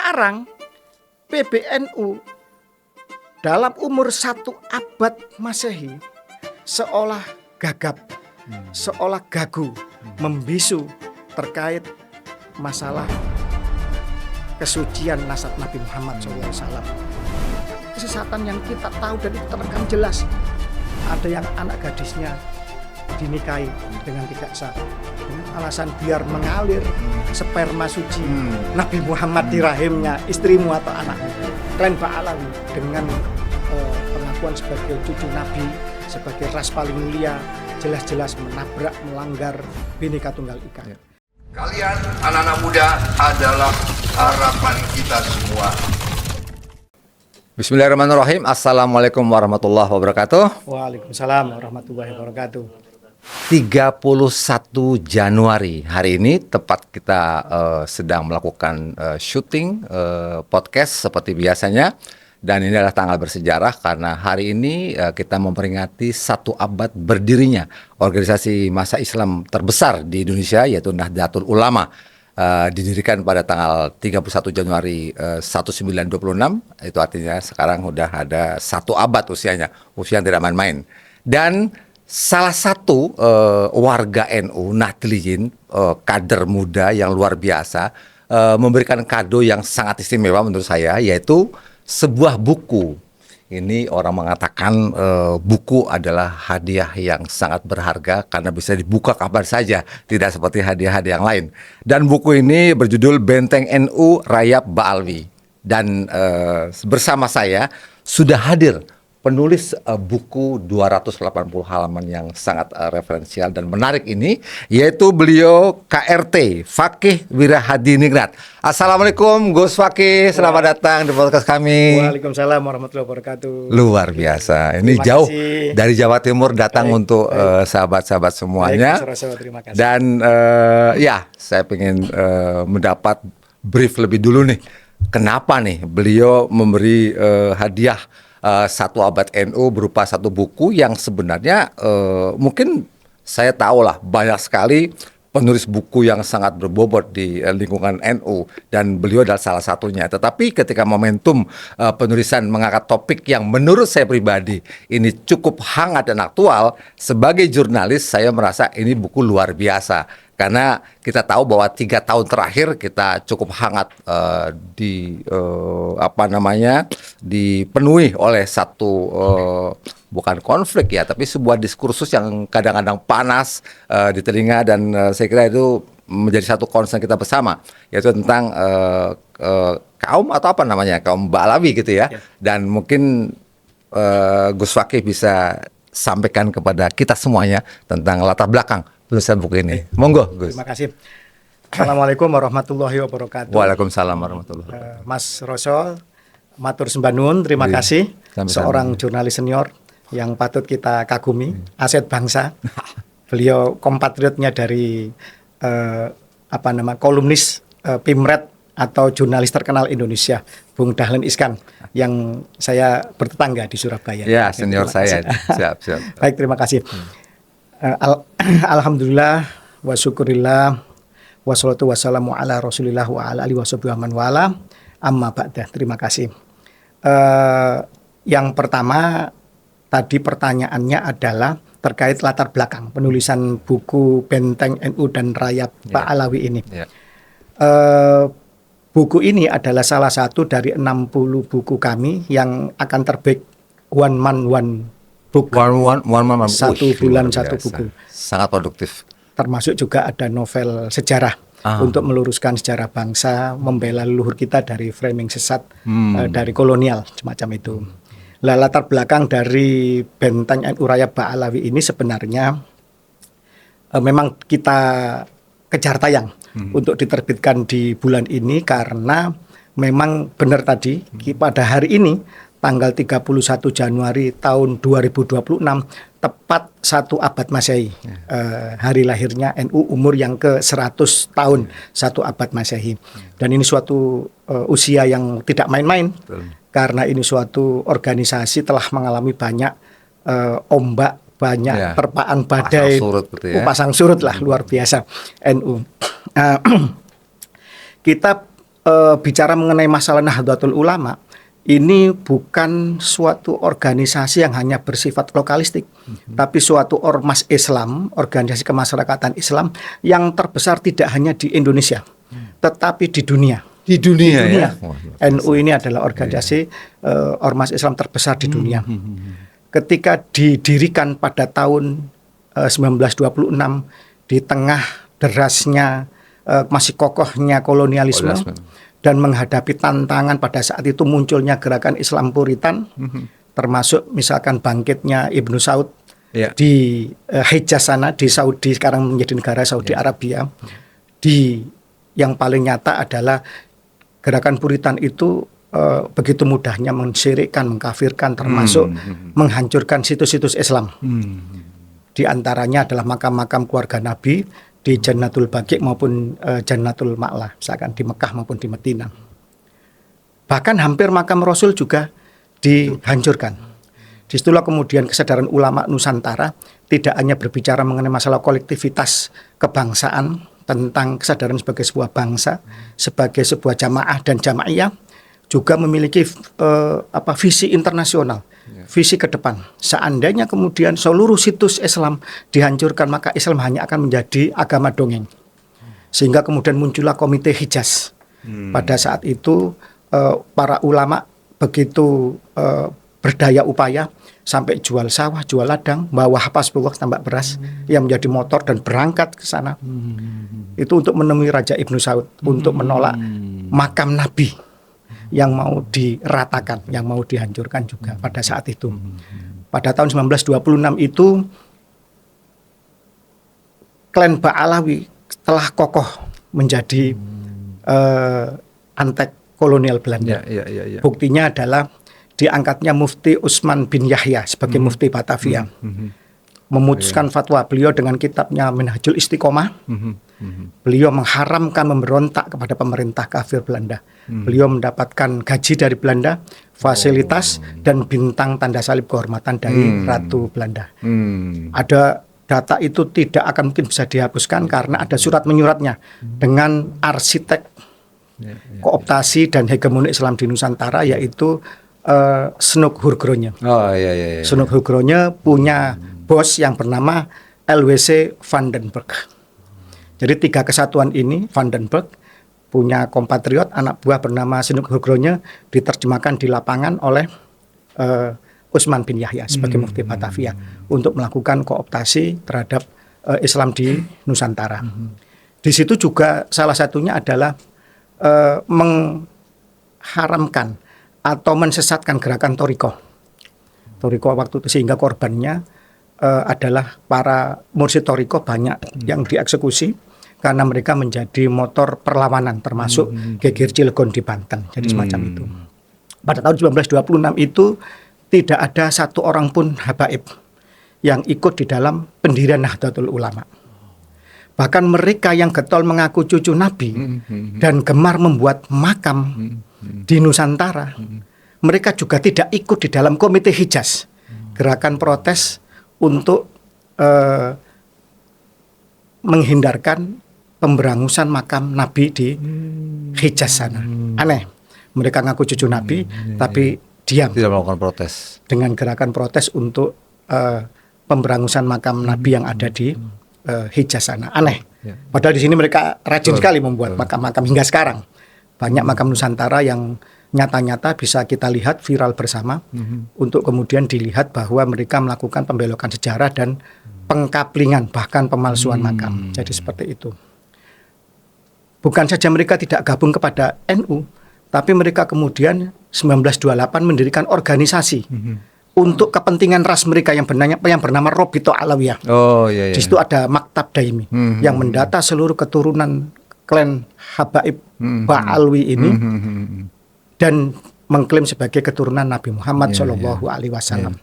sekarang PBNU dalam umur 1 abad Masehi seolah gagap, seolah gagu, membisu terkait masalah kesucian nasab Nabi Muhammad SAW. Kesesatan yang kita tahu dan itu terekam jelas. Ada yang anak gadisnya dinikahi dengan tidak sah dengan alasan biar mengalir sperma suci Nabi Muhammad di rahimnya istrimu atau anakmu. Klan Ba'alawi dengan pengakuan sebagai cucu Nabi, sebagai ras paling mulia, jelas-jelas menabrak, melanggar Bhinneka Tunggal Ika. Kalian anak-anak muda adalah harapan kita semua. Bismillahirrahmanirrahim. Assalamualaikum warahmatullahi wabarakatuh. Waalaikumsalam warahmatullahi wabarakatuh. 31 Januari hari ini tepat kita sedang melakukan syuting podcast seperti biasanya. Dan ini adalah tanggal bersejarah karena hari ini kita memperingati 1 abad berdirinya organisasi massa Islam terbesar di Indonesia, yaitu Nahdlatul Ulama. Didirikan pada tanggal 31 Januari 1926. Itu artinya sekarang sudah ada 1 abad usianya, usia yang tidak main-main. Dan salah satu warga NU, Nahdliyin, kader muda yang luar biasa, memberikan kado yang sangat istimewa menurut saya, yaitu sebuah buku. Ini orang mengatakan buku adalah hadiah yang sangat berharga karena bisa dibuka kapan saja, tidak seperti hadiah-hadiah yang lain. Dan buku ini berjudul Benteng NU Rayap Ba'alawi. Dan bersama saya sudah hadir penulis buku 280 halaman yang sangat referensial dan menarik ini, yaitu beliau KRT, Fakih Wirahadiningrat. Assalamualaikum Gus Fakih, selamat datang di podcast kami. Waalaikumsalam warahmatullahi wabarakatuh. Luar biasa, ini jauh dari Jawa Timur datang untuk sahabat-sahabat semuanya. Terima kasih. Dan ya, saya ingin mendapat brief lebih dulu nih. Kenapa nih beliau memberi hadiah 1 abad NU berupa 1 buku yang sebenarnya mungkin saya tahu lah banyak sekali penulis buku yang sangat berbobot di lingkungan NU dan beliau adalah salah satunya. Tetapi ketika momentum penulisan mengangkat topik yang menurut saya pribadi ini cukup hangat dan aktual, sebagai jurnalis saya merasa ini buku luar biasa. Karena kita tahu bahwa 3 tahun terakhir kita cukup hangat dipenuhi oleh satu bukan konflik ya, tapi sebuah diskursus yang kadang-kadang panas di telinga, dan saya kira itu menjadi satu concern kita bersama, yaitu tentang kaum atau kaum Ba'alawi gitu ya. Dan mungkin Gus Fakih bisa sampaikan kepada kita semuanya tentang latar belakang penulisan buku ini. Monggo, Gus. Terima kasih. Assalamualaikum warahmatullahi wabarakatuh. Waalaikumsalam warahmatullahi wabarakatuh. Mas Roso, matur sembah nuwun, terima kasih. Sampai-sampai. Seorang jurnalis senior yang patut kita kagumi, aset bangsa. Beliau kompatriotnya dari kolumnis Pimret atau jurnalis terkenal Indonesia, Bung Dahlan Iskan, yang saya bertetangga di Surabaya. Ya, senior saya. Siap. Baik, terima kasih. Alhamdulillah wa syukurillah wassalatu wassalamu ala rasulillah wa ala alihi washabihi wa man wala, amma ba'da. Terima kasih. Yang pertama tadi pertanyaannya adalah terkait latar belakang penulisan buku Benteng NU dan Rayap Ba'alawi ini. Buku ini adalah salah satu dari 60 buku kami yang akan terbit one man one book. One man, 1 bulan 1 buku. Sangat produktif. Termasuk juga ada novel sejarah untuk meluruskan sejarah bangsa, membela leluhur kita dari framing sesat dari kolonial, semacam itu. Latar belakang dari Benteng NU Rayap Ba'alawi ini sebenarnya memang kita kejar tayang untuk diterbitkan di bulan ini, karena memang benar tadi pada hari ini tanggal 31 Januari tahun 2026 tepat 1 abad Masehi, hari lahirnya NU, umur yang ke-100 tahun, 1 abad Masehi. Dan ini suatu usia yang tidak main-main, karena ini suatu organisasi telah mengalami banyak ombak, banyak terpaan badai, pasang surut lah, luar biasa NU. Kita bicara mengenai masalah Nahdlatul Ulama, ini bukan suatu organisasi yang hanya bersifat lokalistik, tapi suatu ormas Islam, organisasi kemasyarakatan Islam yang terbesar tidak hanya di Indonesia, tetapi di dunia. Di dunia, ya. NU ini adalah organisasi ormas Islam terbesar di dunia. Ketika didirikan pada tahun 1926 di tengah derasnya masih kokohnya kolonialisme dan menghadapi tantangan pada saat itu munculnya gerakan Islam Puritan, termasuk misalkan bangkitnya Ibnu Saud di Hijaz sana, di Saudi, sekarang menjadi negara Saudi Arabia. Yang paling nyata adalah gerakan Puritan itu begitu mudahnya mensyirikkan, mengkafirkan, termasuk menghancurkan situs-situs Islam. Di antaranya adalah makam-makam keluarga Nabi di Jannatul Baqi maupun Jannatul Ma'la, misalkan di Mekah maupun di Madinah. Bahkan hampir makam Rasul juga dihancurkan. Disitulah kemudian kesadaran ulama Nusantara tidak hanya berbicara mengenai masalah kolektivitas kebangsaan, tentang kesadaran sebagai sebuah bangsa, sebagai sebuah jamaah dan jamaiyah, juga memiliki visi internasional, visi ke depan. Seandainya kemudian seluruh situs Islam dihancurkan, maka Islam hanya akan menjadi agama dongeng. Sehingga kemudian muncullah Komite Hijaz. Pada saat itu para ulama begitu berdaya upaya sampai jual sawah, jual ladang, bawa Hasbullah tambak beras yang menjadi motor dan berangkat ke sana. Itu untuk menemui Raja Ibnu Saud, untuk menolak makam Nabi yang mau diratakan, yang mau dihancurkan juga pada saat itu. Pada tahun 1926 itu klan Ba'alawi telah kokoh menjadi antek kolonial Belanda. Buktinya adalah diangkatnya Mufti Utsman bin Yahya sebagai Mufti Batavia. Memutuskan fatwa beliau dengan kitabnya Minhajul Istiqomah. Beliau mengharamkan memberontak kepada pemerintah kafir Belanda. Beliau mendapatkan gaji dari Belanda, fasilitas dan bintang tanda salib kehormatan dari Ratu Belanda. Ada data itu tidak akan mungkin bisa dihapuskan karena ada surat menyuratnya dengan arsitek kooptasi dan hegemoni Islam di Nusantara, yaitu Snoek Hurgronje. Snoek Hurgronje punya bos yang bernama LWC van den Berg. Jadi 3 kesatuan ini, Van den Berg punya kompatriot anak buah bernama Snoek Hurgronje, diterjemahkan di lapangan oleh Utsman bin Yahya sebagai Mufti Batavia untuk melakukan kooptasi terhadap Islam di Nusantara. Di situ juga salah satunya adalah mengharamkan atau mensesatkan gerakan Thoriko waktu itu, sehingga korbannya adalah para mursyid Thoriko banyak yang dieksekusi karena mereka menjadi motor perlawanan, termasuk Geger Cilegon di Banten. Jadi semacam itu. Pada tahun 1926 itu tidak ada satu orang pun habaib yang ikut di dalam pendirian Nahdlatul Ulama. Bahkan mereka yang getol mengaku cucu Nabi dan gemar membuat makam di Nusantara, mereka juga tidak ikut di dalam Komite Hijaz, gerakan protes untuk menghindarkan pemberangusan makam Nabi di Hijaz sana. Aneh, mereka ngaku cucu Nabi tapi diam, tidak melakukan protes dengan gerakan protes untuk pemberangusan makam Nabi yang ada di Hijaz sana. Aneh. Padahal di sini mereka rajin sekali membuat makam-makam hingga sekarang. Banyak makam Nusantara yang nyata-nyata bisa kita lihat viral bersama untuk kemudian dilihat bahwa mereka melakukan pembelokan sejarah dan pengkaplingan, bahkan pemalsuan makam. Jadi seperti itu. Bukan saja mereka tidak gabung kepada NU, tapi mereka kemudian 1928 mendirikan organisasi untuk kepentingan ras mereka yang bernama Robito Alawiyah. Di situ ada Maktab Daimi yang mendata seluruh keturunan klan Habaib Ba'alwi ini dan mengklaim sebagai keturunan Nabi Muhammad Shallallahu Alaihi Wasallam.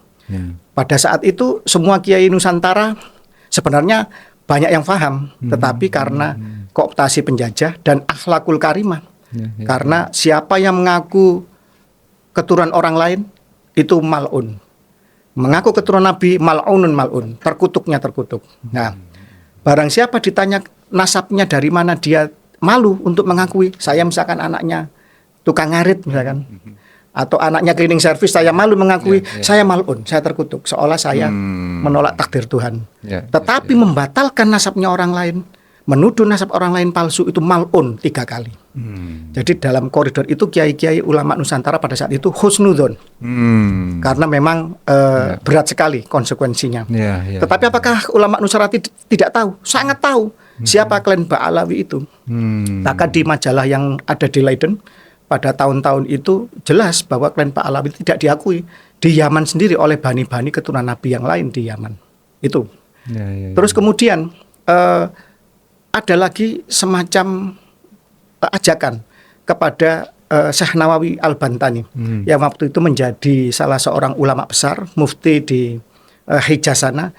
Pada saat itu semua kiai Nusantara sebenarnya banyak yang paham, tetapi karena kooptasi penjajah dan akhlakul karimah, karena siapa yang mengaku keturunan orang lain itu mal'un, mengaku keturunan Nabi mal'unun mal'un, terkutuknya terkutuk. Nah, barang siapa ditanya nasabnya dari mana dia malu untuk mengakui saya misalkan anaknya tukang ngarit misalkan, atau anaknya cleaning service, saya malu mengakui saya malun, saya terkutuk, seolah saya menolak takdir Tuhan. Tetapi membatalkan nasabnya orang lain, menuduh nasab orang lain palsu, itu malun 3 kali. Jadi dalam koridor itu kiai-kiai ulama Nusantara pada saat itu husnudzon, karena memang berat sekali konsekuensinya. Tetapi apakah ulama Nusantara tidak tahu? Sangat tahu siapa klan Ba'alawi itu. Maka di majalah yang ada di Leiden pada tahun-tahun itu jelas bahwa klan Ba'alawi tidak diakui di Yaman sendiri oleh bani-bani keturunan Nabi yang lain di Yaman itu. Terus kemudian ada lagi semacam ajakan kepada Syekh Nawawi Al-Bantani yang waktu itu menjadi salah seorang ulama besar, mufti di Hijaz sana,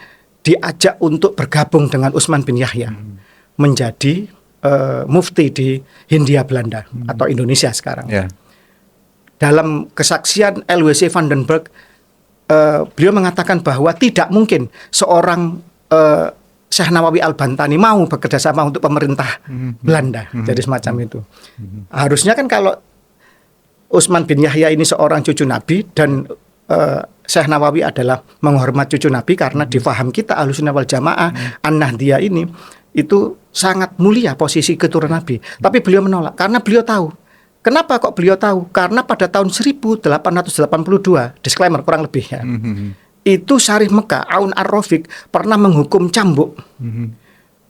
diajak untuk bergabung dengan Utsman bin Yahya menjadi mufti di Hindia Belanda atau Indonesia sekarang. Dalam kesaksian LWC Vandenberg, beliau mengatakan bahwa tidak mungkin seorang Syekh Nawawi Al-Bantani mau bekerja sama untuk pemerintah Belanda. Jadi semacam itu. Harusnya kan kalau Utsman bin Yahya ini seorang cucu Nabi dan Syekh Nawawi adalah menghormat cucu Nabi, karena di faham kita Ahlussunnah wal Jamaah An-Nahdiyah ini itu sangat mulia posisi keturunan Nabi. Tapi beliau menolak karena beliau tahu. Kenapa kok beliau tahu? Karena pada tahun 1882, disclaimer kurang lebih ya, itu Syarif Mekah Aun Ar-Rafiq pernah menghukum cambuk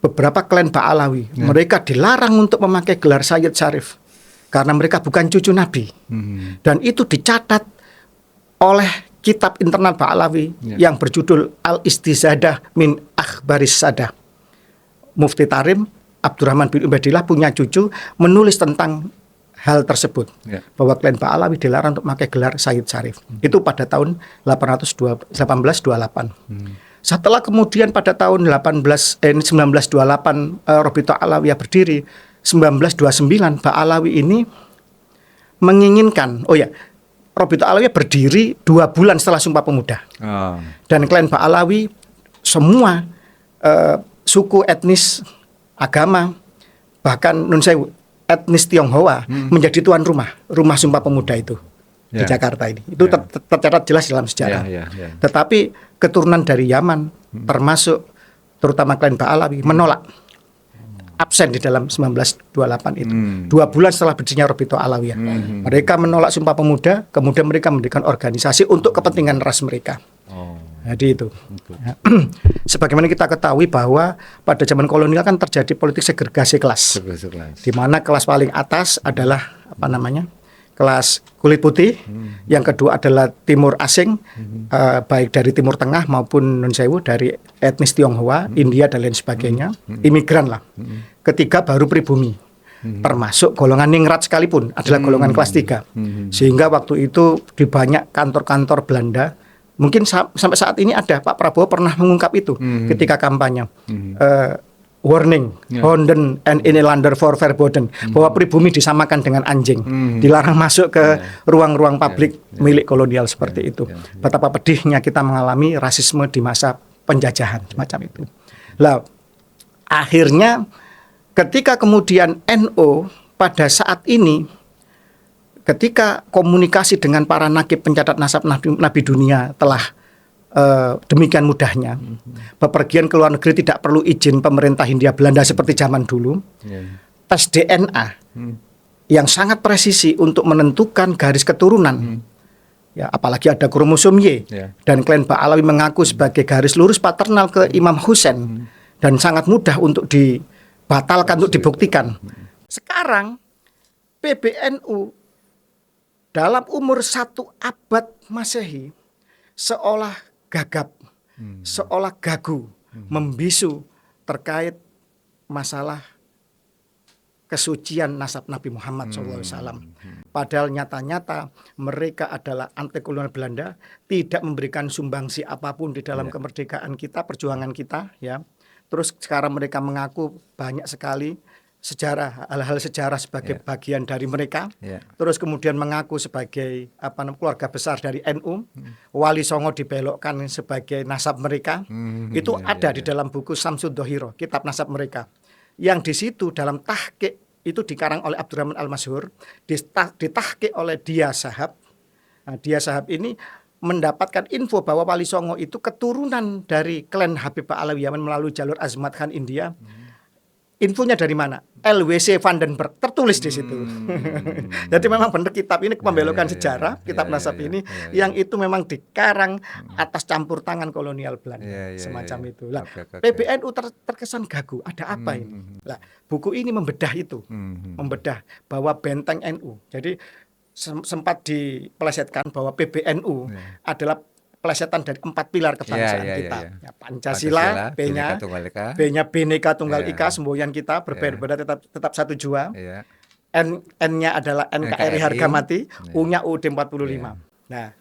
beberapa klan Ba'alawi. Mereka dilarang untuk memakai gelar Sayyid Syarif karena mereka bukan cucu Nabi. Dan itu dicatat oleh kitab internal Ba'alawi yang berjudul Al-Istizadah min Akhbaris Sadah. Mufti Tarim Abdurrahman bin Ubaidillah punya cucu menulis tentang hal tersebut, bahwa klan Ba'alawi dilarang untuk memakai gelar Sayyid Syarif. Itu pada tahun 1828. Setelah kemudian pada tahun 1928 Rabithah Alawiyah berdiri, 1929 Ba'alawi ini menginginkan, Rabithah Alawiyah berdiri 2 bulan setelah Sumpah Pemuda. Dan klan Ba'alawi semua suku, etnis, agama, bahkan Nun Sewu etnis Tionghoa menjadi tuan rumah Sumpah Pemuda itu di Jakarta ini. Itu tercatat jelas dalam sejarah. Tetapi keturunan dari Yaman termasuk terutama klan Ba'alawi menolak, absen di dalam 1928 itu. 2 bulan setelah berdirinya Rabithah Alawiyah. Mereka menolak Sumpah Pemuda, kemudian mereka mendirikan organisasi untuk kepentingan ras mereka. Jadi itu. Sebagaimana kita ketahui bahwa pada zaman kolonial kan terjadi politik segregasi kelas. Di mana kelas paling atas adalah kelas kulit putih, yang kedua adalah timur asing, baik dari Timur Tengah maupun Nun Sewu dari etnis Tionghoa, India dan lain sebagainya, imigran lah. Ketiga baru pribumi, termasuk golongan ningrat sekalipun adalah golongan kelas 3. Sehingga waktu itu di banyak kantor-kantor Belanda, mungkin sampai saat ini ada, Pak Prabowo pernah mengungkap itu ketika kampanye. Warning, Honden and Inlander for verboden, bahwa pribumi disamakan dengan anjing, dilarang masuk ke ruang-ruang publik milik kolonial seperti itu. Betapa pedihnya kita mengalami rasisme di masa penjajahan semacam itu. Lah, akhirnya ketika kemudian NU pada saat ini, ketika komunikasi dengan para nakib pencatat nasab Nabi dunia telah demikian mudahnya, bepergian ke luar negeri tidak perlu izin pemerintah Hindia Belanda seperti zaman dulu, tes DNA yang sangat presisi untuk menentukan garis keturunan, ya, apalagi ada kromosom Y, dan klan Ba'alawi mengaku sebagai garis lurus paternal ke Imam Husain, dan sangat mudah untuk dibatalkan, untuk dibuktikan. Sekarang PBNU dalam umur 1 abad Masehi seolah gagap, seolah gagu, membisu terkait masalah kesucian nasab Nabi Muhammad SAW. Padahal nyata-nyata mereka adalah anti kolonial Belanda, tidak memberikan sumbangsi apapun di dalam kemerdekaan kita, perjuangan kita, ya. Terus sekarang mereka mengaku banyak sekali sejarah, hal-hal sejarah sebagai bagian dari mereka. Terus kemudian mengaku sebagai keluarga besar dari NU. Wali Songo dibelokkan sebagai nasab mereka. Itu ada di dalam buku Samsud Dohiro, kitab nasab mereka. Yang di situ dalam tahqiq itu dikarang oleh Abdurrahman Al-Masyhur, ditahqiq oleh Dia Shahab. Nah, Dia Shahab ini mendapatkan info bahwa Wali Songo itu keturunan dari klan Habib Alawi Yaman melalui jalur Azmat Khan India. Infonya dari mana? LWC Vandenberg tertulis di situ. Jadi memang benar kitab ini pembelokan sejarah, kitab nasab ini yang itu memang dikarang atas campur tangan kolonial Belanda, semacam itu. Lah, PBNU terkesan gagu. Ada apa ini? Lah, buku ini membedah itu, membedah bahwa benteng NU. Jadi sempat dipelesetkan bahwa PBNU adalah pelesetan dari 4 pilar kebangsaan kita. Ya, Pancasila, B-nya Bhinneka Tunggal Ika, semboyan kita berbeda tetap satu jua. N-nya adalah NKRI harga mati, U-nya UUD 45. Nah,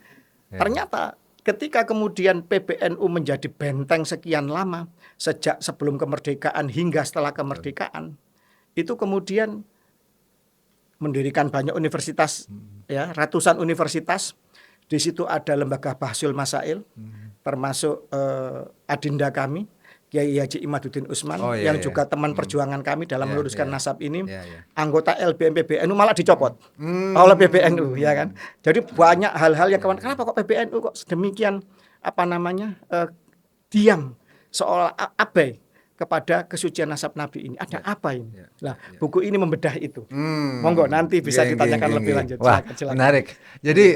ternyata ketika kemudian PBNU menjadi benteng sekian lama sejak sebelum kemerdekaan hingga setelah kemerdekaan, itu kemudian mendirikan banyak universitas, ya, ratusan universitas. Di situ ada lembaga Bahsul Masail, termasuk adinda kami, Kiai Haji Imaduddin Usman, yang juga teman perjuangan kami dalam meluruskan nasab ini, anggota LBM PBNU malah dicopot oleh PBNU, ya kan? Jadi banyak hal-hal yang kenapa kok PBNU kok sedemikian diam, seolah abai kepada kesucian nasab Nabi ini. Ada apa ini? Nah, buku ini membedah itu. Monggo nanti bisa ditanyakan lebih lanjut. Wah, silakan. Menarik. Jadi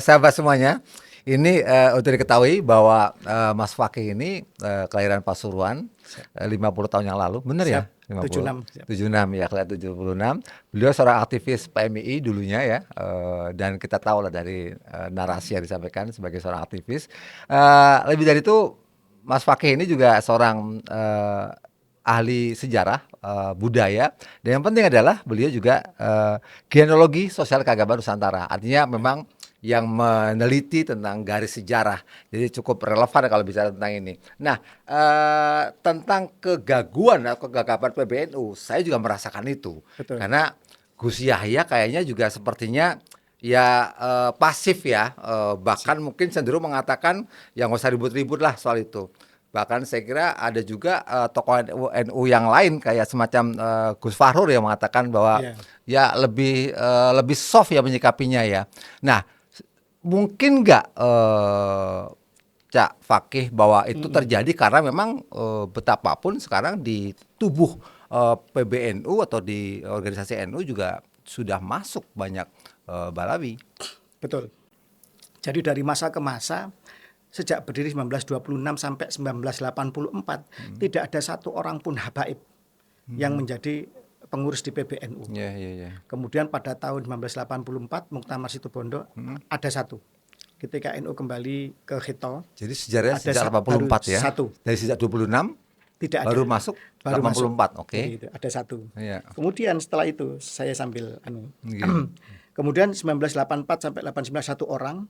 sahabat semuanya, ini untuk diketahui bahwa Mas Fakih ini kelahiran Pasuruan 50 tahun yang lalu. Benar ya? 76 ya, kelahiran 76. Beliau seorang aktivis PMII dulunya ya, dan kita tahu lah dari narasi yang disampaikan sebagai seorang aktivis. Lebih dari itu, Mas Fakih ini juga seorang ahli sejarah budaya, dan yang penting adalah beliau juga genealogi sosial keagamaan Nusantara. Artinya memang yang meneliti tentang garis sejarah, jadi cukup relevan kalau bicara tentang ini. Nah, tentang kegaguan atau kegagapan PBNU, saya juga merasakan itu. Betul. Karena Gus Yahya kayaknya juga sepertinya ya pasif ya, bahkan mungkin cenderung mengatakan ya nggak usah ribut-ribut lah soal itu. Bahkan saya kira ada juga tokoh NU yang lain kayak semacam Gus Fahrur yang mengatakan bahwa ya lebih soft ya menyikapinya ya. Nah, mungkin nggak Cak Fakih bahwa itu terjadi karena memang betapapun sekarang di tubuh PBNU atau di organisasi NU juga sudah masuk banyak Balawi. Betul. Jadi dari masa ke masa, sejak berdiri 1926 sampai 1984, tidak ada satu orang pun habaib yang menjadi pengurus di PBNU. Kemudian pada tahun 1984, Muktamar Situbondo, ada satu. Ketika NU kembali ke Hito. Jadi sejarahnya sejak 84 ya? Satu. Dari sejak 26? Tidak baru ada. Masuk 84, oke. Ada satu. Kemudian setelah itu, saya sambil kemudian 1984 sampai 89 satu orang,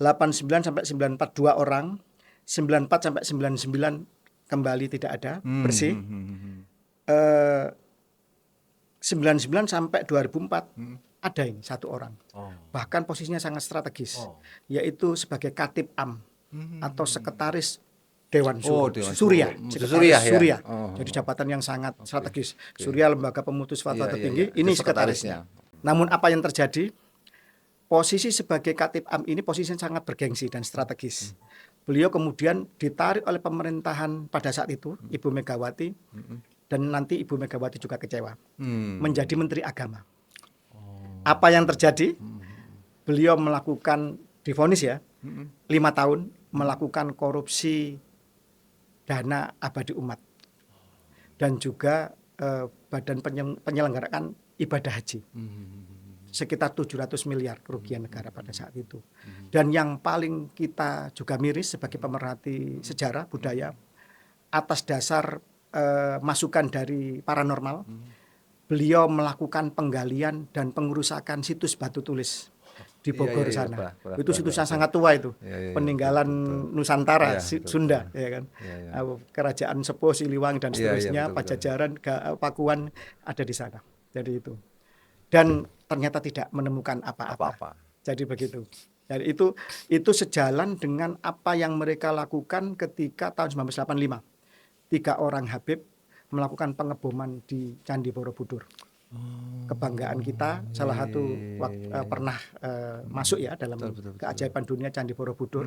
89 sampai 94 2 orang, 94 sampai 99 kembali tidak ada, bersih. 99 sampai 2004 ada ini satu orang. Bahkan posisinya sangat strategis, yaitu sebagai Katib Am atau sekretaris Dewan Surya. Jadi jabatan yang sangat strategis. Surya lembaga pemutus fatwa tertinggi, ini sekretarisnya. Namun apa yang terjadi? Posisi sebagai Katib Am ini posisinya sangat bergengsi dan strategis. Beliau kemudian ditarik oleh pemerintahan pada saat itu, Ibu Megawati, dan nanti Ibu Megawati juga kecewa, menjadi Menteri Agama. Apa yang terjadi? Beliau melakukan, divonis ya, 5 tahun melakukan korupsi dana abadi umat, dan juga badan penyelenggaraan ibadah haji. Sekitar 700 miliar kerugian negara pada saat itu. Dan yang paling kita juga miris sebagai pemerhati sejarah budaya, atas dasar masukan dari paranormal, beliau melakukan penggalian dan pengerusakan situs batu tulis di Bogor sana. Itu situs yang sangat tua itu, peninggalan Nusantara, Sunda, ya kan. Kerajaan Sepuh, Siliwangi dan seterusnya, Pajajaran, Pakuan ada di sana. Jadi itu. Dan ternyata tidak menemukan apa-apa. Jadi begitu. Jadi itu sejalan dengan apa yang mereka lakukan ketika tahun 1985. 3 orang Habib melakukan pengeboman di Candi Borobudur. Kebanggaan kita, salah satu pernah masuk ya dalam Betul. keajaiban dunia Candi Borobudur,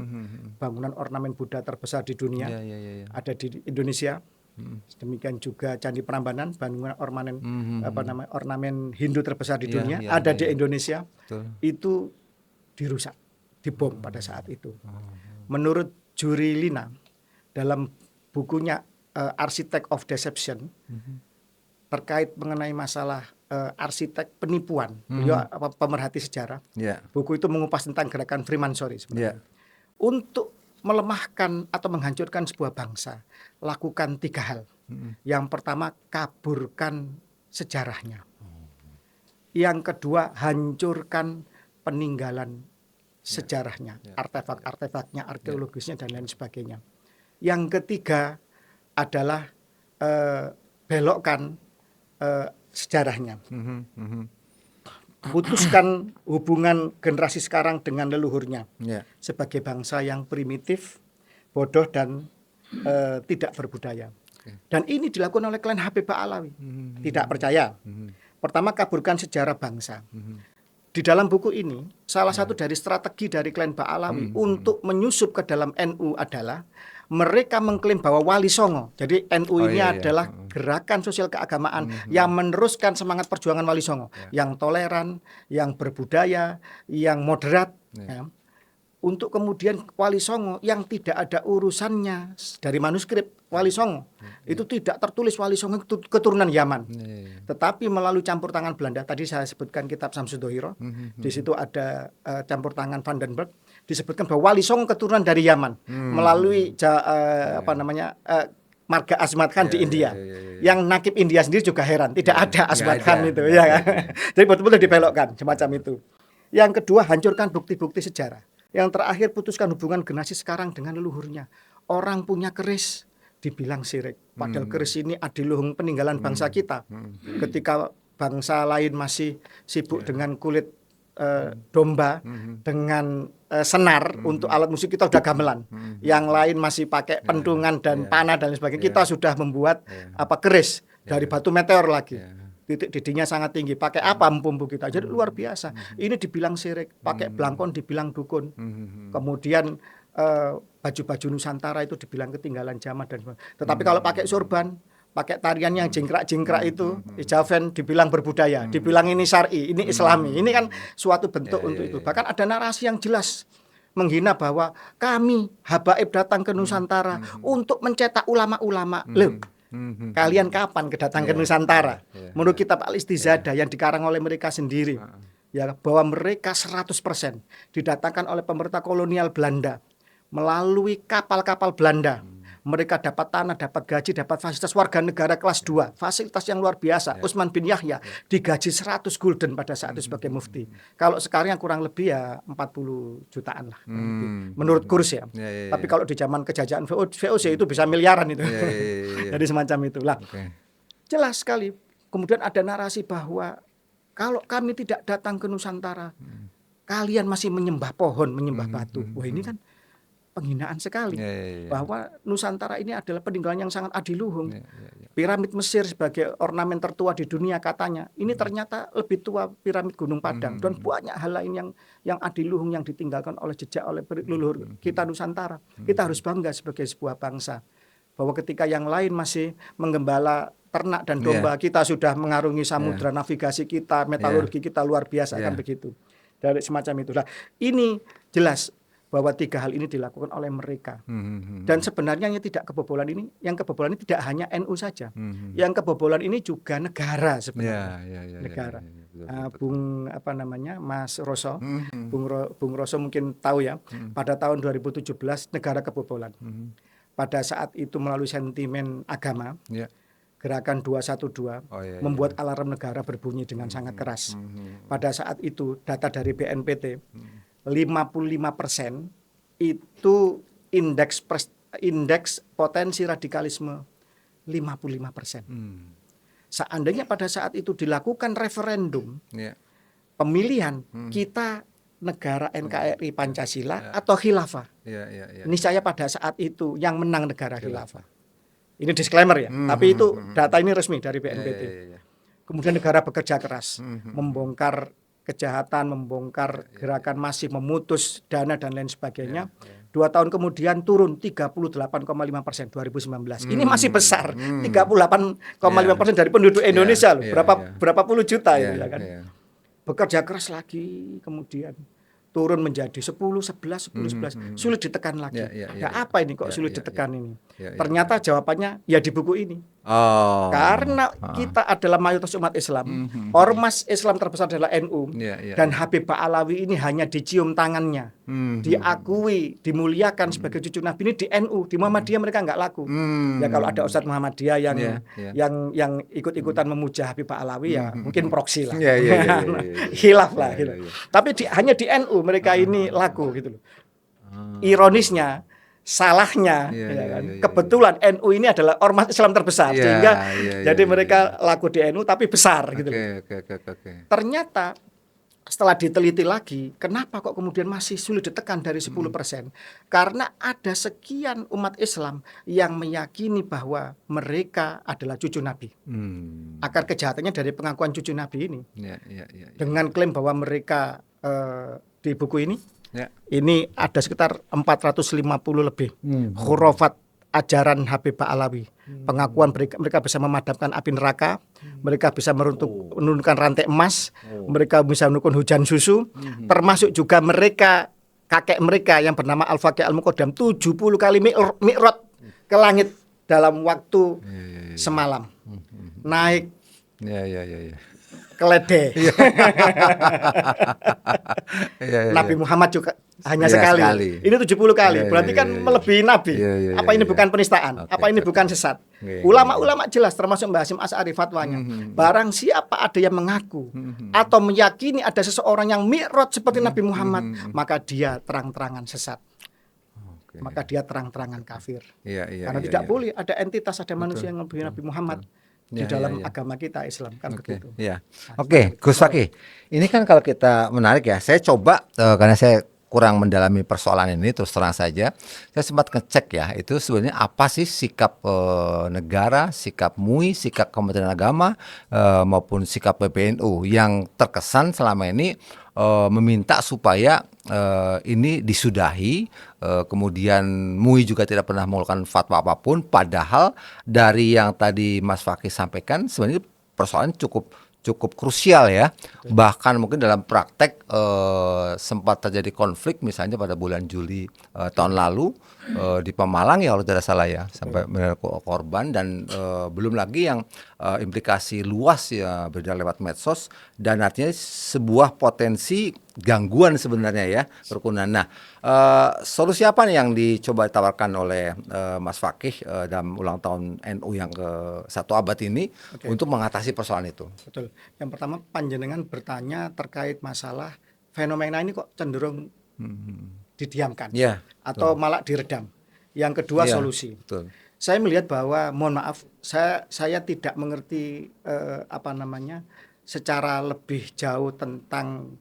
bangunan ornamen Buddha terbesar di dunia, ada di Indonesia. Demikian juga Candi Prambanan, bangunan ornamen Hindu terbesar di dunia, ada di Indonesia. Betul. Itu dirusak, dibom pada saat itu. Menurut Juri Lina dalam bukunya Architect of Deception, terkait mengenai masalah arsitek penipuan, beliau pemerhati sejarah. Buku itu mengupas tentang gerakan Freemasonry sebenarnya. Untuk melemahkan atau menghancurkan sebuah bangsa, lakukan 3 hal. Yang pertama, kaburkan sejarahnya. Yang kedua, hancurkan peninggalan sejarahnya, artefak-artefaknya, arkeologisnya dan lain sebagainya. Yang ketiga adalah belokkan sejarahnya. Putuskan hubungan generasi sekarang dengan leluhurnya sebagai bangsa yang primitif, bodoh dan tidak berbudaya. Dan ini dilakukan oleh klan Habib Alawi. Tidak percaya. Pertama, kaburkan sejarah bangsa. Di dalam buku ini, salah satu dari strategi dari klan Ba'alawi untuk menyusup ke dalam NU adalah mereka mengklaim bahwa Wali Songo. Jadi NU ini adalah gerakan sosial keagamaan yang meneruskan semangat perjuangan Wali Songo, yang toleran, yang berbudaya, yang moderat. Ya. Untuk kemudian Wali Songo yang tidak ada urusannya dari manuskrip Wali Songo. Itu tidak tertulis Wali Songo keturunan Yaman. Tetapi melalui campur tangan Belanda, tadi saya sebutkan kitab Samsuddohiro, di situ ada campur tangan Van den Berg, disebutkan bahwa Wali Songo keturunan dari Yaman melalui marga Azmat Khan di India. Yang nakib India sendiri juga heran, tidak ada Azmat Khan itu, ya kan? Jadi betul-betul dibelokkan semacam itu. Yang kedua, hancurkan bukti-bukti sejarah. Yang terakhir, putuskan hubungan generasi sekarang dengan leluhurnya. Orang punya keris dibilang syirik. Padahal keris ini adiluhung peninggalan bangsa kita. Ketika bangsa lain masih sibuk dengan kulit domba, dengan senar untuk alat musik, kita sudah gamelan. Yang lain masih pakai pentungan dan panah dan lain sebagainya. Kita sudah membuat keris dari batu meteor lagi. Titik didinya sangat tinggi. Pakai apa empumbu kita? Jadi luar biasa. Ini dibilang syirik. Pakai belangkon dibilang dukun. Kemudian baju-baju Nusantara itu dibilang ketinggalan zaman dan sebagainya. Tetapi kalau pakai sorban, pakai tarian yang jingkrak-jingkrak itu, Javen dibilang berbudaya, dibilang ini syar'i, ini islami. Ini kan suatu bentuk untuk itu. Bahkan ada narasi yang jelas menghina bahwa kami habaib datang ke Nusantara untuk mencetak ulama-ulama. Loh, kalian kapan kedatangan ke Nusantara? Menurut kitab Al-Istizadah yang dikarang oleh mereka sendiri, ya, bahwa mereka 100% didatangkan oleh pemerintah kolonial Belanda melalui kapal-kapal Belanda. Mereka dapat tanah, dapat gaji, dapat fasilitas warga negara kelas 2, fasilitas yang luar biasa. Utsman bin Yahya digaji 100 gulden pada saat itu sebagai mufti. Kalau sekarang yang kurang lebih ya 40 jutaan lah. Menurut kurs ya. Tapi kalau di zaman kejajahan VOC itu bisa miliaran itu. Jadi semacam itulah. Jelas sekali. Kemudian ada narasi bahwa kalau kami tidak datang ke Nusantara, kalian masih menyembah pohon, menyembah batu. Wah, ini kan penghinaan sekali. Bahwa Nusantara ini adalah peninggalan yang sangat adiluhung. Piramid Mesir sebagai ornamen tertua di dunia katanya. Ini ternyata lebih tua piramid Gunung Padang. Dan banyak hal lain yang adiluhung yang ditinggalkan oleh jejak oleh leluhur kita Nusantara. Kita harus bangga sebagai sebuah bangsa. Bahwa ketika yang lain masih menggembala ternak dan domba, kita sudah mengarungi samudra, navigasi kita, metalurgi kita luar biasa, kan begitu. Dari semacam itu. Nah, ini jelas bahwa 3 hal ini dilakukan oleh mereka. Dan sebenarnya yang tidak kebobolan ini, yang kebobolan ini tidak hanya NU saja. Yang kebobolan ini juga negara sebenarnya. Negara. Mas Roso, Bung Roso mungkin tahu ya, pada tahun 2017 negara kebobolan. Pada saat itu melalui sentimen agama, gerakan 212 membuat alarm negara berbunyi dengan sangat keras. Pada saat itu data dari BNPT, 55% itu indeks potensi radikalisme 55%. Seandainya pada saat itu dilakukan referendum pemilihan, kita negara NKRI Pancasila atau khilafah. Niscaya pada saat itu yang menang negara khilafah. Ini disclaimer ya, tapi itu data ini resmi dari BNPT. Kemudian negara bekerja keras, membongkar kejahatan, membongkar gerakan masif, memutus dana dan lain sebagainya. 2 tahun kemudian turun 38,5% 2019. Ini masih besar, 38,5% dari penduduk Indonesia loh. Berapa puluh juta itu ya kan. Bekerja keras lagi, kemudian turun menjadi 10, 11, 10, 11. Sulit ditekan lagi. Apa ini kok sulit ditekan ini? Ternyata jawabannya ya di buku ini. Karena kita adalah mayoritas umat Islam. Ormas Islam terbesar adalah NU. Dan Habib Ba'alawi ini hanya dicium tangannya. Diakui, dimuliakan sebagai cucu Nabi ini di NU. Di Muhammadiyah mereka nggak laku. Ya kalau ada Ustadz Muhammadiyah yang ikut-ikutan memuja Habib Ba'alawi ya mungkin proksi lah. Khilaf lah gitu. Tapi hanya di NU mereka ini laku gitu loh. Ironisnya, salahnya kebetulan NU ini adalah ormas Islam terbesar sehingga jadi mereka laku di NU tapi besar gitu loh. Ternyata setelah diteliti lagi, kenapa kok kemudian masih sulit ditekan dari 10%? Karena ada sekian umat Islam yang meyakini bahwa mereka adalah cucu Nabi. Akar kejahatannya dari pengakuan cucu Nabi ini. Dengan klaim bahwa mereka di buku ini, ini ada sekitar 450 lebih khurafat ajaran Habib Ba'alawi. Pengakuan mereka bisa memadamkan api neraka, mereka bisa menurunkan rantai emas, mereka bisa menurunkan hujan susu, termasuk juga mereka, kakek mereka yang bernama Al-Faqih Al-Muqaddam 70 kali mi'raj ke langit dalam waktu semalam. Naik keledai. Nabi Muhammad juga hanya sekali. Ini 70 kali. Berarti kan melebihi Nabi. Apa ini bukan penistaan? Apa ini bukan sesat? Ulama-ulama jelas termasuk Mbah Hasyim Asy'ari fatwanya. Barang siapa ada yang mengaku atau meyakini ada seseorang yang mi'raj seperti Nabi Muhammad, maka dia terang-terangan sesat. Maka dia terang-terangan kafir. Karena tidak boleh ada entitas, ada manusia yang melebihi Nabi Muhammad. Di dalam agama kita Islam kan begitu. Oke, Gus Fakih. Ini kan kalau kita menarik ya, saya coba karena saya kurang mendalami persoalan ini terus terang saja, saya sempat ngecek ya, itu sebenarnya apa sih sikap negara, sikap MUI, sikap Kementerian Agama maupun sikap PBNU yang terkesan selama ini meminta supaya ini disudahi, kemudian MUI juga tidak pernah mengeluarkan fatwa apapun, padahal dari yang tadi Mas Fakih sampaikan sebenarnya persoalan cukup krusial ya. Bahkan mungkin dalam praktek sempat terjadi konflik misalnya pada bulan Juli tahun lalu di Pemalang ya kalau tidak salah ya, sampai korban, dan belum lagi yang implikasi luas ya beredar lewat medsos, dan artinya sebuah potensi gangguan sebenarnya ya kerukunan. Nah, solusi apa nih yang dicoba ditawarkan oleh Mas Fakih dalam ulang tahun NU yang ke-1 abad ini untuk mengatasi persoalan itu? Betul. Yang pertama, panjenengan bertanya terkait masalah fenomena ini kok cenderung didiamkan atau malah diredam. Yang kedua, solusi. Betul. Saya melihat bahwa, mohon maaf, saya tidak mengerti secara lebih jauh tentang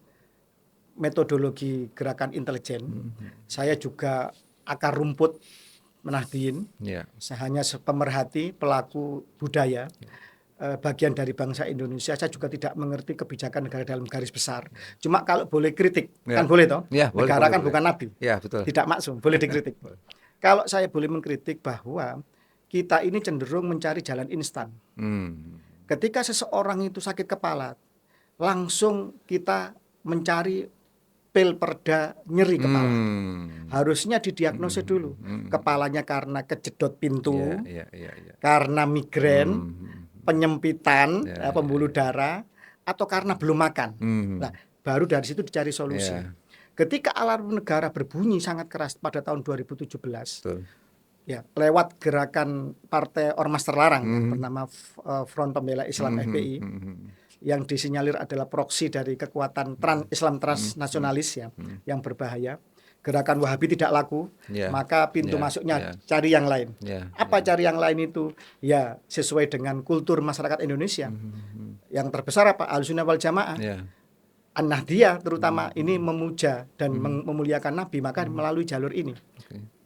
metodologi gerakan intelijen. Saya juga akar rumput Nahdliyin. Saya hanya pemerhati, pelaku budaya, bagian dari bangsa Indonesia. Saya juga tidak mengerti kebijakan negara dalam garis besar. Cuma kalau boleh kritik, kan boleh toh? Negara kan bukan nabi. Betul. Tidak maksum, boleh dikritik. Kalau saya boleh mengkritik bahwa kita ini cenderung mencari jalan instan. Ketika seseorang itu sakit kepala, langsung kita mencari pil perda nyeri kepala. Harusnya didiagnosis dulu. Kepalanya karena kejedot pintu, karena migrain, penyempitan pembuluh darah, atau karena belum makan. Nah, baru dari situ dicari solusi. Ketika alarm negara berbunyi sangat keras pada tahun 2017, lewat gerakan partai ormas terlarang bernama Front Pembela Islam FPI, yang disinyalir adalah proksi dari kekuatan Islam transnasionalis yang berbahaya. Gerakan Wahabi tidak laku, maka pintu masuknya cari yang lain. Apa cari yang lain itu? Ya sesuai dengan kultur masyarakat Indonesia. Yang terbesar apa? Ahlussunnah wal Jamaah. An-Nahdliyah terutama ini memuja dan memuliakan Nabi, maka melalui jalur ini.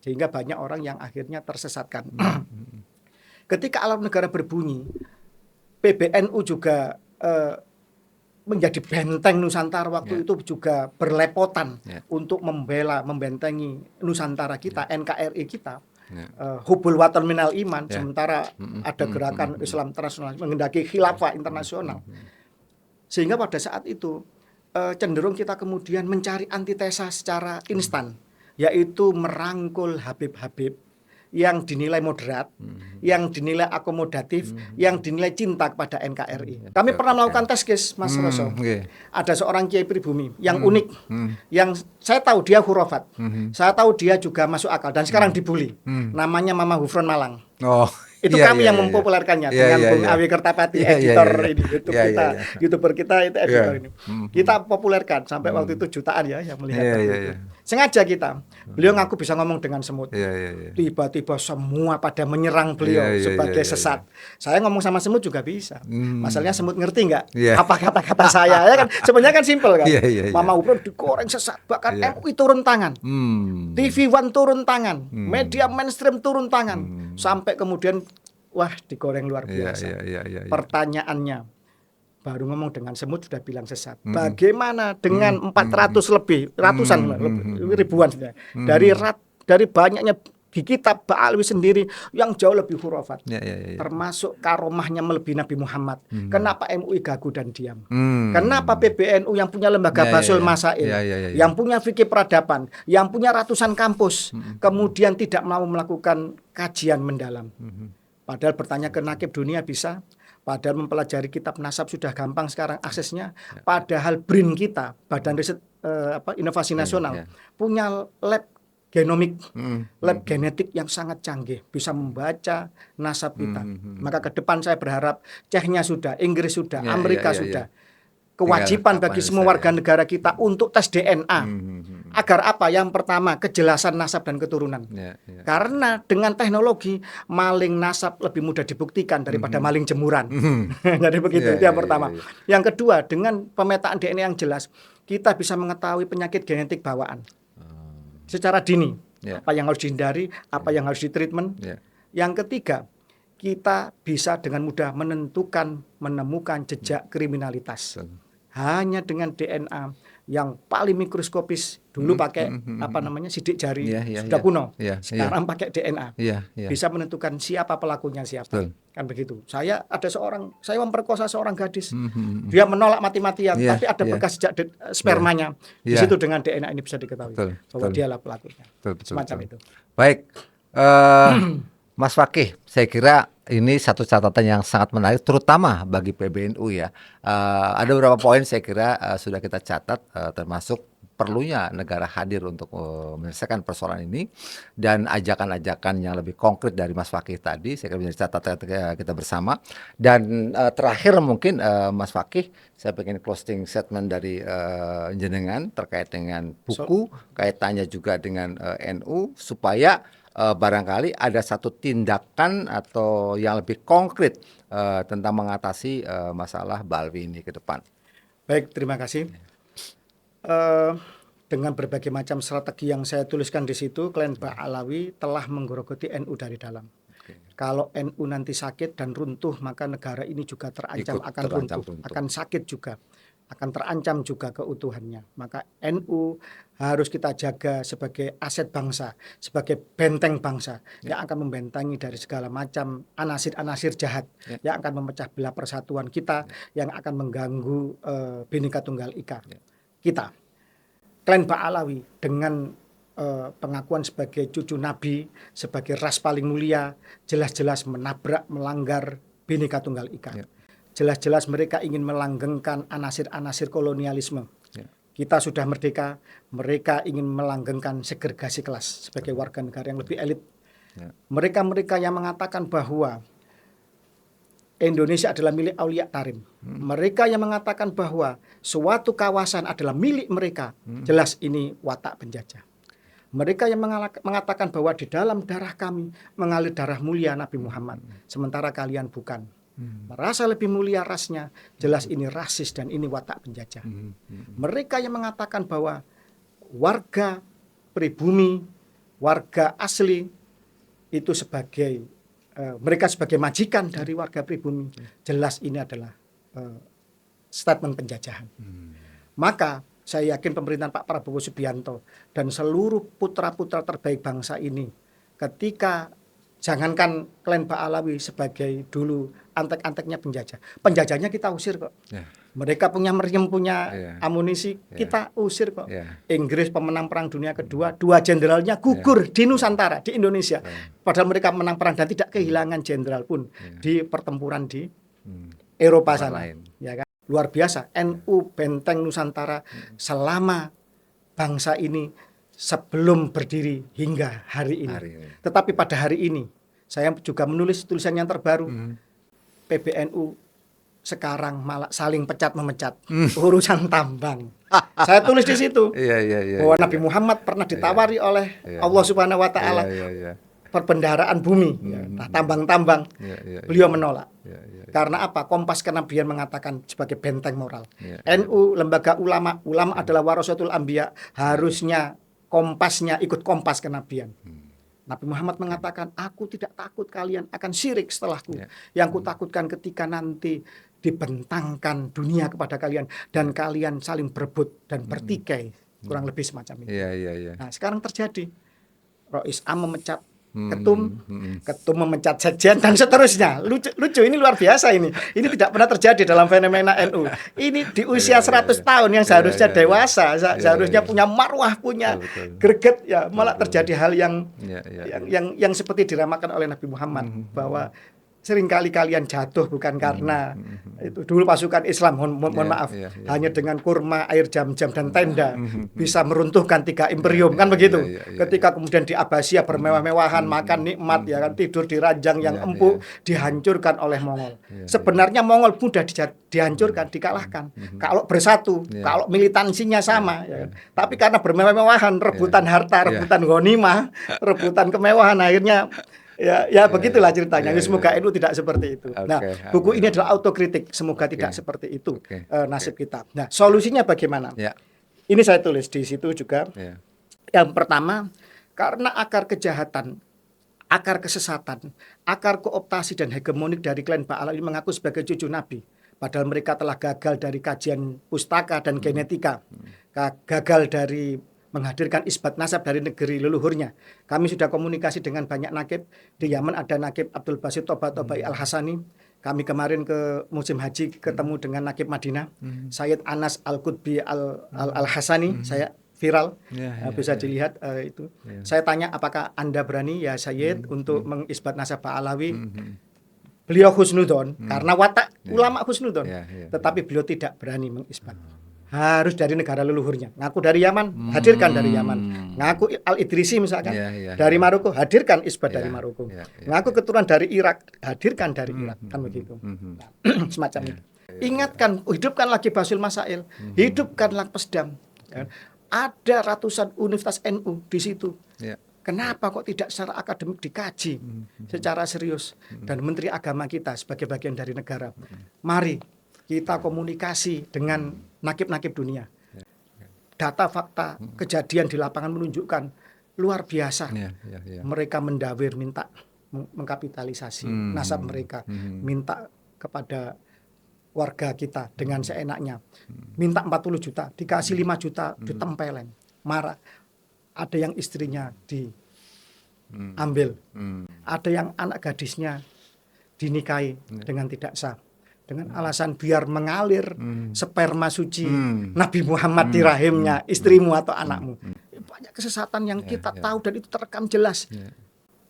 Sehingga banyak orang yang akhirnya tersesatkan. Ketika alarm negara berbunyi, PBNU juga menjadi benteng Nusantara waktu itu juga berlepotan untuk membentengi Nusantara kita, NKRI kita. Hubul watan minal iman, sementara ada gerakan Islam internasional menghendaki khilafah internasional. Sehingga pada saat itu cenderung kita kemudian mencari antitesa secara instan, yaitu merangkul Habib-Habib yang dinilai moderat, yang dinilai akomodatif, yang dinilai cinta kepada NKRI. Kami pernah melakukan tes case, Mas Roso. Ada seorang kiai pribumi yang unik, yang saya tahu dia khurafat, saya tahu dia juga masuk akal dan sekarang dibully. Namanya Mama Hufron Malang. Itu kami yang mempopulerkannya dengan Bung Awi Kertapati, editor ini YouTuber kita itu editor ini. Kita populerkan sampai waktu itu jutaan ya yang melihat itu. Sengaja kita. Beliau ngaku bisa ngomong dengan semut. Tiba-tiba semua pada menyerang beliau sebagai sesat. Saya ngomong sama semut juga bisa. Masalahnya semut ngerti nggak apa kata-kata saya ya kan? Sebenarnya kan simpel kan. Mama Hufron digoreng sesat, bahkan MUI turun tangan. TV One turun tangan, media mainstream turun tangan. Sampai kemudian wah digoreng luar biasa. Pertanyaannya baru ngomong dengan semut sudah bilang sesat. Bagaimana dengan 400 lebih, ratusan, ribuan dari banyaknya di kitab Ba'alawi sendiri yang jauh lebih khurafat. Termasuk karomahnya melebihi Nabi Muhammad. Kenapa MUI gagu dan diam? Kenapa PBNU yang punya lembaga Basul Masail, yang punya fikih peradaban, yang punya ratusan kampus, kemudian tidak mau melakukan kajian mendalam? Padahal bertanya ke nakib dunia bisa, padahal mempelajari kitab nasab sudah gampang sekarang aksesnya. Padahal BRIN kita, Badan Riset Inovasi Nasional, punya lab genomik, lab genetik yang sangat canggih, bisa membaca nasab kita. Maka ke depan saya berharap Ceknya sudah, Inggris sudah, Amerika sudah. Kewajiban bagi semua warga negara kita untuk tes DNA. Agar apa? Yang pertama, kejelasan nasab dan keturunan. Karena dengan teknologi, maling nasab lebih mudah dibuktikan daripada maling jemuran. Jadi begitu, itu yang pertama. Yang kedua, dengan pemetaan DNA yang jelas, kita bisa mengetahui penyakit genetik bawaan secara dini. Apa yang harus dihindari, apa yang harus ditreatment. Yang ketiga, kita bisa dengan mudah menemukan jejak kriminalitas. Hanya dengan DNA yang paling mikroskopis, dulu pakai sidik jari, sudah kuno. Sekarang pakai DNA, bisa menentukan siapa pelakunya siapa. Kan begitu. Saya memperkosa seorang gadis, dia menolak mati-matian, tapi ada bekas jejak spermanya. Di situ dengan DNA ini bisa diketahui bahwa dialah pelakunya. Semacam itu. Baik, Mas Fakih, saya kira ini satu catatan yang sangat menarik, terutama bagi PBNU ya. Ada beberapa poin saya kira sudah kita catat, termasuk perlunya negara hadir untuk menyelesaikan persoalan ini, dan ajakan-ajakan yang lebih konkret dari Mas Fakih tadi, saya kira menjadi catatan kita bersama. Dan terakhir mungkin Mas Fakih, saya pengen closing statement dari jenengan terkait dengan buku, kaitannya juga dengan NU, supaya barangkali ada satu tindakan atau yang lebih konkret tentang mengatasi masalah Ba'alawi ini ke depan. Baik, terima kasih. Dengan berbagai macam strategi yang saya tuliskan di situ, klan Ba'alawi telah menggerogoti NU dari dalam. Kalau NU nanti sakit dan runtuh, maka negara ini juga terancam akan runtuh, akan sakit juga, akan terancam juga keutuhannya. Maka NU harus kita jaga sebagai aset bangsa, sebagai benteng bangsa yang akan membentengi dari segala macam anasir-anasir jahat yang akan memecah belah persatuan kita, yang akan mengganggu Bhinneka Tunggal Ika kita. Klan Ba'alawi dengan pengakuan sebagai cucu Nabi, sebagai ras paling mulia, jelas-jelas menabrak, melanggar Bhinneka Tunggal Ika. Jelas-jelas mereka ingin melanggengkan anasir-anasir kolonialisme. Kita sudah merdeka, mereka ingin melanggengkan segregasi kelas sebagai warga negara yang lebih elit. Mereka-mereka yang mengatakan bahwa Indonesia adalah milik Aulia Tarim. Mereka yang mengatakan bahwa suatu kawasan adalah milik mereka, jelas ini watak penjajah. Mereka yang mengatakan bahwa di dalam darah kami mengalir darah mulia Nabi Muhammad, sementara kalian bukan. Merasa lebih mulia rasnya, jelas ini rasis dan ini watak penjajah. Mereka yang mengatakan bahwa warga pribumi, warga asli itu sebagai mereka sebagai majikan dari warga pribumi, jelas ini adalah statement penjajahan. Maka saya yakin pemerintahan Pak Prabowo Subianto dan seluruh putra-putra terbaik bangsa ini, ketika jangankan klan Pahlawi sebagai dulu antek-anteknya penjajah, penjajahnya kita usir kok. Mereka punya meriam, punya amunisi, kita usir kok. Inggris pemenang Perang Dunia Kedua, 2 jenderalnya gugur di Nusantara, di Indonesia. Padahal mereka menang perang dan tidak kehilangan jenderal pun di pertempuran di Eropa sana. Ya kan? Luar biasa, NU benteng Nusantara selama bangsa ini sebelum berdiri hingga hari ini. Tetapi pada hari ini, saya juga menulis tulisan yang terbaru. PBNU sekarang malah saling pecat-memecat urusan tambang. Saya tulis di situ bahwa Nabi Muhammad pernah ditawari oleh Allah Subhanahu wa taala perbendaharaan bumi, tambang-tambang. Beliau menolak. Karena apa? Kompas kenabian mengatakan sebagai benteng moral. NU, lembaga ulama adalah warasatul anbiya, harusnya kompasnya ikut kompas kenabian. Nabi Muhammad mengatakan, aku tidak takut kalian akan syirik setelahku. Yang kutakutkan ketika nanti dibentangkan dunia kepada kalian dan kalian saling berebut dan bertikai, kurang lebih semacam itu. Nah, sekarang terjadi. Rois Am memecat ketum memecat sekjen dan seterusnya. Lucu, ini luar biasa ini. Ini tidak pernah terjadi dalam fenomena NU. Ini di usia 100 tahun yang seharusnya dewasa, seharusnya punya marwah, punya greget, ya malah terjadi hal yang seperti diramakan oleh Nabi Muhammad bahwa seringkali kalian jatuh bukan karena itu dulu pasukan Islam, mohon maaf, hanya dengan kurma, air jam-jam dan tenda bisa meruntuhkan 3 imperium, kan begitu. Ketika kemudian di Abbasiyah bermewah-mewahan, makan nikmat, ya kan, tidur di ranjang yang empuk, dihancurkan oleh Mongol. Sebenarnya Mongol mudah dihancurkan, dikalahkan kalau bersatu, kalau militansinya sama, ya kan. Tapi karena bermewah-mewahan, rebutan harta, rebutan ghanimah, rebutan kemewahan, akhirnya ya begitulah ceritanya. Semoga NU tidak seperti itu. Nah, buku ini adalah autokritik. Semoga tidak seperti itu nasib kita. Nah, solusinya bagaimana? Ini saya tulis di situ juga. Yang pertama, karena akar kejahatan, akar kesesatan, akar kooptasi dan hegemonik dari klan Pahlawi mengaku sebagai cucu Nabi. Padahal mereka telah gagal dari kajian pustaka dan genetika, gagal dari menghadirkan isbat nasab dari negeri leluhurnya. Kami sudah komunikasi dengan banyak nakib. Di Yaman ada nakib Abdul Basit Tobai Al-Hasani. Kami kemarin ke musim haji ketemu dengan nakib Madinah, Sayyid Anas Al-Qutbi Al-Hasani. Saya viral, bisa dilihat itu. Saya tanya, apakah Anda berani ya Sayyid untuk mengisbat nasab Pahlawi? Beliau husnudon, karena watak ulama husnudon. Tetapi beliau tidak berani mengisbat. Harus dari negara leluhurnya. Ngaku dari Yaman, hadirkan dari Yaman. Ngaku Al-Idrisi misalkan, dari Maroko, hadirkan isbat dari Maroko. Ngaku keturunan dari Irak, hadirkan dari Irak. Kan begitu. Nah, semacam itu. Ingatkan, hidupkan lagi Basul Masail, hidupkan Lakpesdam. Ada ratusan universitas NU di situ. Kenapa kok tidak secara akademik dikaji secara serius? Dan Menteri Agama kita sebagai bagian dari negara, mari kita komunikasi dengan nakib-nakib dunia. Data fakta kejadian di lapangan menunjukkan luar biasa. Mereka mendawir, minta mengkapitalisasi nasab mereka, minta kepada warga kita dengan seenaknya. Minta 40 juta, dikasih 5 juta, ditempeleng. Marah. Ada yang istrinya diambil. Ada yang anak gadisnya dinikahi dengan tidak sah. Dengan alasan biar mengalir sperma suci Nabi Muhammad di rahimnya istrimu atau anakmu. Banyak kesesatan yang kita tahu dan itu terekam jelas.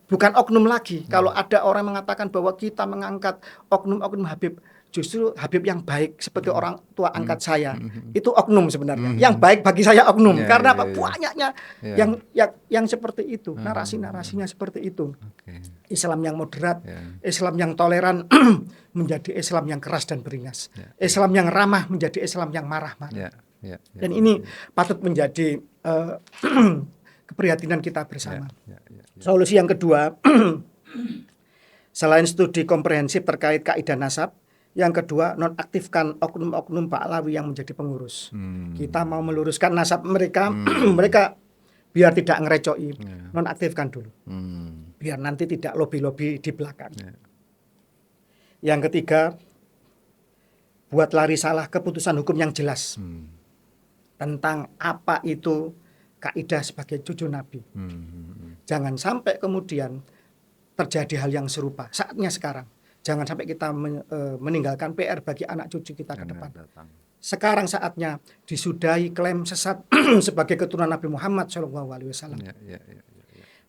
Bukan oknum lagi. Kalau ada orang mengatakan bahwa kita mengangkat oknum-oknum Habib, justru Habib yang baik seperti orang tua angkat saya, itu oknum sebenarnya. Yang baik bagi saya oknum. Karena apa? Banyaknya yang seperti itu, narasi-narasinya seperti itu. Islam yang moderat, Islam yang toleran menjadi Islam yang keras dan beringas. Islam yang ramah menjadi Islam yang marah-marah. Dan ini patut menjadi keprihatinan kita bersama. Solusi yang kedua, selain studi komprehensif terkait kaidah nasab, yang kedua, nonaktifkan oknum-oknum Pahlawi yang menjadi pengurus. Kita mau meluruskan nasab mereka, mereka biar tidak ngerecoi, nonaktifkan dulu. Biar nanti tidak lobby-lobby di belakang. Yang ketiga, buat lari salah keputusan hukum yang jelas tentang apa itu kaidah sebagai cucu Nabi. Jangan sampai kemudian terjadi hal yang serupa saatnya sekarang. Jangan sampai kita meninggalkan PR bagi anak cucu kita ke depan. Sekarang saatnya disudahi klaim sesat sebagai keturunan Nabi Muhammad SAW.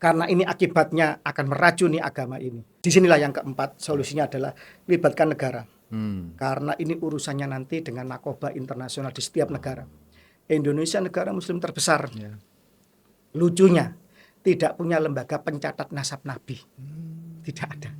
Karena ini akibatnya akan meracuni agama ini. Disinilah yang keempat, solusinya adalah libatkan negara. Karena ini urusannya nanti dengan narkoba internasional di setiap negara. Indonesia negara muslim terbesar. Lucunya tidak punya lembaga pencatat nasab Nabi. Tidak ada.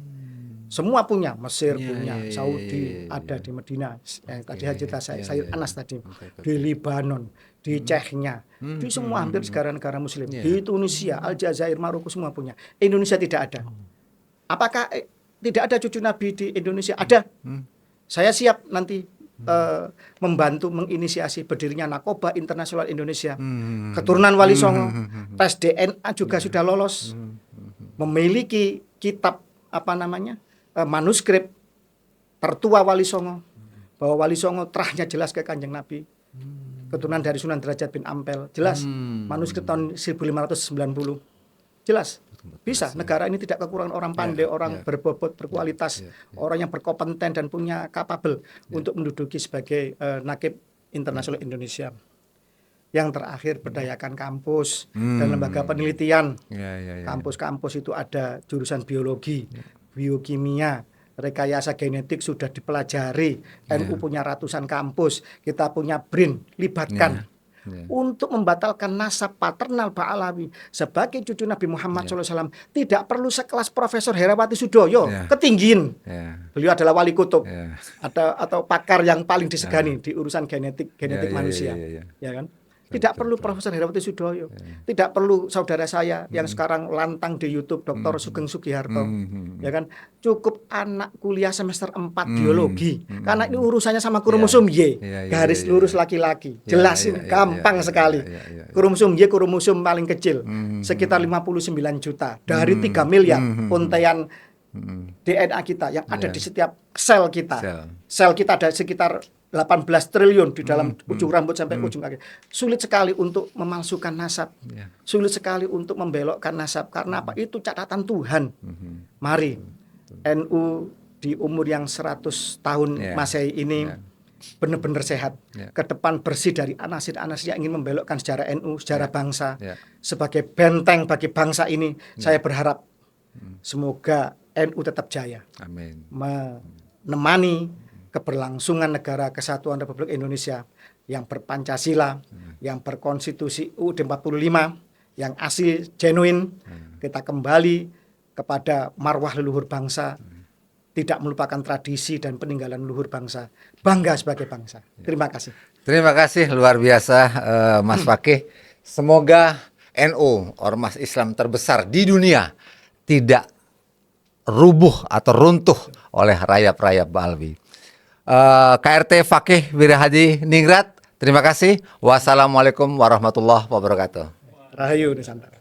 Semua punya, Mesir punya, Saudi ada di Medina, tadi cerita Sayyid Anas tadi, di Libanon, di Chechnya, di semua hampir negara-negara muslim, di Tunisia, Aljazair, Maroko semua punya. Indonesia tidak ada. Apakah tidak ada cucu Nabi di Indonesia? Ada. Saya siap nanti membantu menginisiasi berdirinya Narkoba Internasional Indonesia. Keturunan Wali Songo, tes DNA juga sudah lolos, memiliki kitab manuskrip tertua Wali Songo, bahwa Wali Songo terahnya jelas ke Kanjeng Nabi, keturunan dari Sunan Derajat bin Ampel, jelas, manuskrip tahun 1590, jelas. Bisa, negara ini tidak kekurangan orang pandai, orang berbobot, berkualitas, orang yang berkompeten dan punya kapabel untuk menduduki sebagai nakib internasional Indonesia. Yang terakhir, berdayakan kampus dan lembaga penelitian. Kampus-kampus itu ada jurusan biologi, biokimia, rekayasa genetik sudah dipelajari. NU punya ratusan kampus, kita punya BRIN, libatkan untuk membatalkan nasab paternal Ba'alawi sebagai cucu Nabi Muhammad SAW. Tidak perlu sekelas Profesor Herawati Sudoyo, ketinggian. Beliau adalah wali kutub, atau pakar yang paling disegani di urusan genetik manusia, ya kan? Tidak perlu Profesor Herawati Sudoyo, tidak perlu saudara saya yang sekarang lantang di YouTube, Dr. Sugeng Sugiharto, ya kan? Cukup anak kuliah semester 4 biologi, karena ini urusannya sama kromosom Y, garis lurus laki-laki, jelas ini, gampang sekali. Kromosom Y, kromosom paling kecil, sekitar 59 juta dari 3 miliar untaian DNA kita yang ada di setiap sel kita. Sel kita ada sekitar 18 triliun di dalam ujung rambut sampai ujung kaki. Sulit sekali untuk memalsukan nasab. Sulit sekali untuk membelokkan nasab. Karena apa? Itu catatan Tuhan. Mari NU di umur yang 100 tahun Masehi ini benar-benar sehat. Ke depan bersih dari anasir-anasir yang ingin membelokkan sejarah NU, sejarah bangsa. Sebagai benteng bagi bangsa ini, saya berharap semoga NU tetap jaya. Amin. Menemani keberlangsungan negara kesatuan Republik Indonesia yang berpancasila, yang berkonstitusi UUD 45, yang asli, genuine. Kita kembali kepada marwah leluhur bangsa, tidak melupakan tradisi dan peninggalan leluhur bangsa, bangga sebagai bangsa. Terima kasih. Terima kasih luar biasa Mas Fakih. Semoga NU, ormas Islam terbesar di dunia, tidak rubuh atau runtuh oleh rayap-rayap Ba'alawi. KRT Fakih Wirahadi Ningrat, terima kasih. Wassalamualaikum warahmatullahi wabarakatuh. Rahayu Nusantara.